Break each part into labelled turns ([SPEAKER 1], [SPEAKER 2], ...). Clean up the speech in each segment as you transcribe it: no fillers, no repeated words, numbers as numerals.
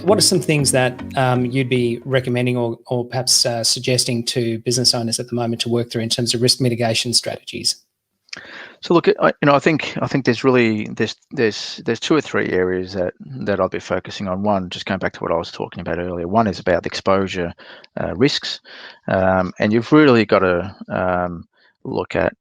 [SPEAKER 1] What are some things that you'd be recommending or perhaps suggesting to business owners at the moment to work through in terms of risk mitigation strategies?
[SPEAKER 2] So look, I think there's really there's two or three areas that I'll be focusing on. One, just going back to what I was talking about earlier. One is about the exposure risks, and you've really got to look at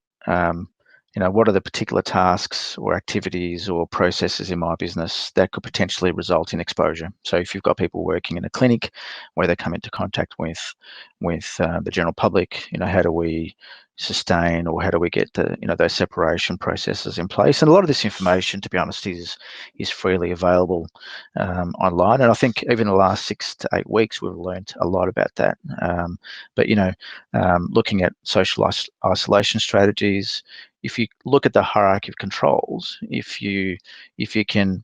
[SPEAKER 2] what are the particular tasks or activities or processes in my business that could potentially result in exposure. So if you've got people working in a clinic where they come into contact with the general public, how do we sustain, or how do we get those separation processes in place? And a lot of this information, to be honest, is freely available online. And I think even in the last 6 to 8 weeks, we've learned a lot about that. But looking at social isolation strategies, if you look at the hierarchy of controls, if you can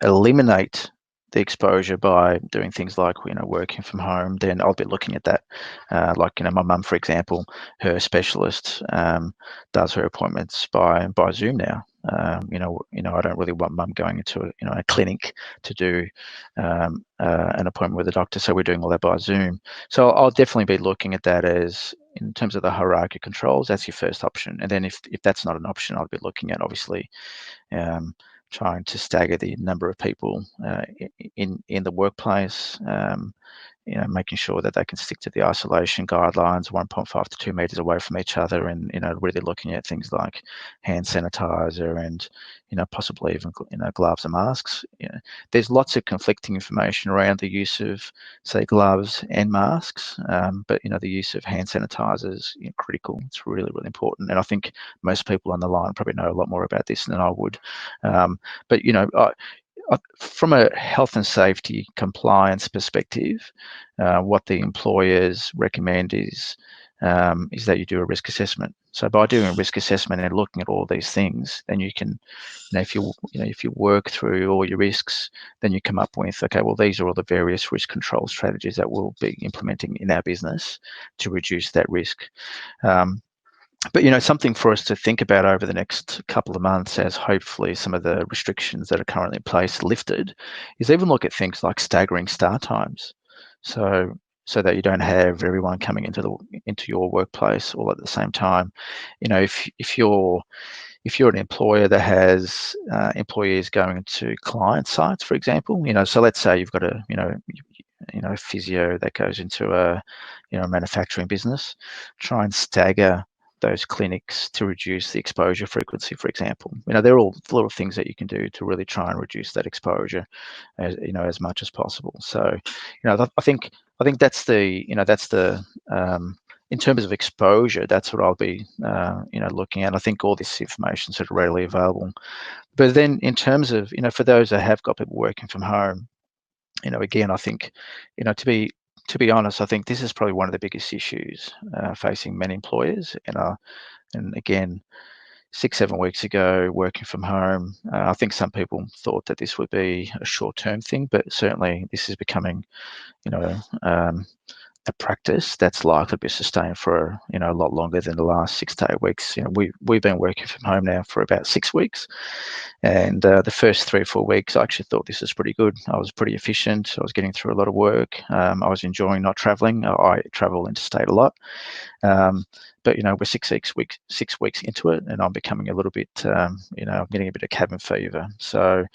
[SPEAKER 2] eliminate the exposure by doing things like working from home, then I'll be looking at that. Like my mum, for example, her specialist does her appointments by Zoom now. I don't really want mum going into a clinic to do an appointment with a doctor, so we're doing all that by Zoom. So I'll definitely be looking at that as, in terms of the hierarchy controls, that's your first option. And then if that's not an option, I'll be looking at, obviously, trying to stagger the number of people in the workplace, making sure that they can stick to the isolation guidelines, 1.5 to 2 meters away from each other, and really looking at things like hand sanitizer and possibly even gloves and masks. There's lots of conflicting information around the use of, say, gloves and masks, but the use of hand sanitizer is critical. It's really, really important, and I think most people on the line probably know a lot more about this than I would. But from a health and safety compliance perspective, what the employers recommend is that you do a risk assessment. So by doing a risk assessment and looking at all these things, then you can, if you work through all your risks, then you come up with, okay, well, these are all the various risk control strategies that we'll be implementing in our business to reduce that risk. But something for us to think about over the next couple of months, as hopefully some of the restrictions that are currently in place are lifted, is even look at things like staggering start times, so that you don't have everyone coming into your workplace all at the same time. If you're an employer that has employees going to client sites, for example, so let's say you've got a physio that goes into a manufacturing business, try and stagger those clinics to reduce the exposure frequency, for example. There are all little things that you can do to really try and reduce that exposure as much as possible. So I think that's the in terms of exposure, that's what I'll be looking at. I think all this information is sort of readily available. But then in terms of for those that have got people working from home, again, I think to be honest, I think this is probably one of the biggest issues facing many employers. And again, 6-7 weeks ago, working from home, I think some people thought that this would be a short-term thing, but certainly this is becoming, a practice that's likely to be sustained for a lot longer than the last 6 to 8 weeks. We've been working from home now for about 6 weeks, and the first 3 or 4 weeks, I actually thought this was pretty good. I was pretty efficient. I was getting through a lot of work. I was enjoying not traveling. I travel interstate a lot, but we're 6 weeks into it, and I'm becoming a little bit, I'm getting a bit of cabin fever. So,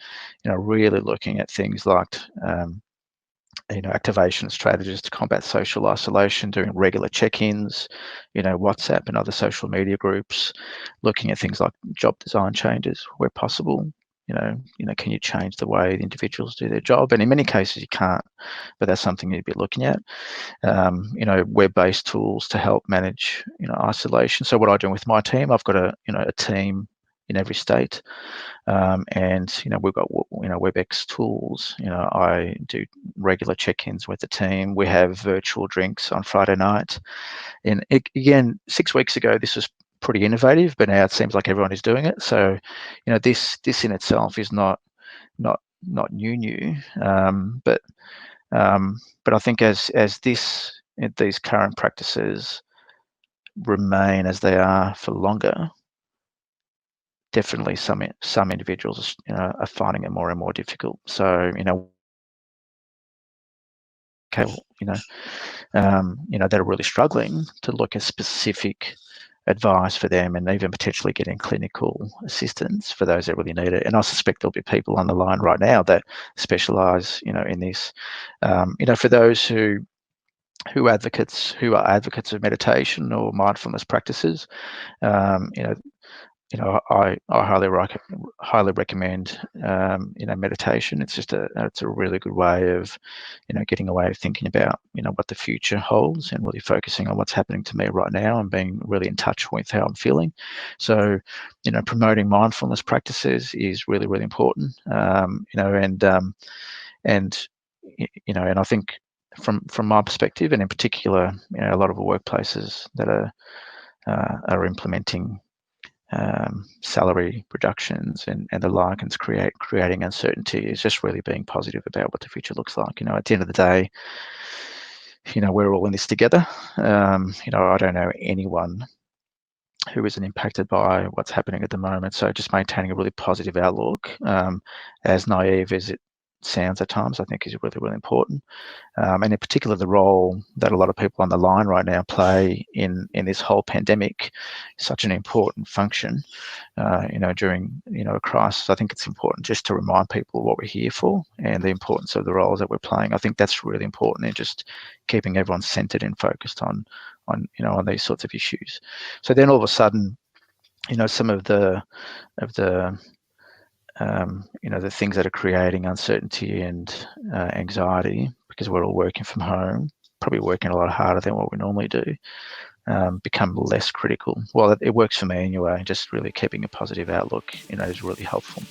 [SPEAKER 2] really looking at things like activation strategies to combat social isolation, doing regular check-ins, WhatsApp and other social media groups, looking at things like job design changes where possible. Can you change the way the individuals do their job? And in many cases you can't, but that's something you'd be looking at. Web-based tools to help manage, isolation. So what I do with my team, I've got a team in every state, and we've got WebEx tools. I do regular check-ins with the team. We have virtual drinks on Friday night, and again, 6 weeks ago this was pretty innovative, but now it seems like everyone is doing it. So this in itself is not new, but I think as these current practices remain as they are for longer, definitely some individuals are finding it more and more difficult. So okay, that are really struggling, to look at specific advice for them, and even potentially getting clinical assistance for those that really need it. And I suspect there'll be people on the line right now that specialise, in this. For those who are advocates of meditation or mindfulness practices, I highly recommend meditation. It's a really good way of getting away, thinking about what the future holds, and really focusing on what's happening to me right now, and being really in touch with how I'm feeling. So promoting mindfulness practices is really, really important. And I think from my perspective, and in particular, a lot of the workplaces that are implementing salary reductions and the like, and creating uncertainty, is just really being positive about what the future looks like. At the end of the day, we're all in this together. I don't know anyone who isn't impacted by what's happening at the moment. So just maintaining a really positive outlook, as naive as it sounds at times, I think is really, really important. And in particular, the role that a lot of people on the line right now play in this whole pandemic is such an important function, during, a crisis. I think it's important just to remind people what we're here for, and the importance of the roles that we're playing. I think that's really important in just keeping everyone centered and focused on these sorts of issues. So then all of a sudden, some of the the things that are creating uncertainty and anxiety, because we're all working from home, probably working a lot harder than what we normally do, become less critical. Well, it works for me anyway. Just really keeping a positive outlook, is really helpful.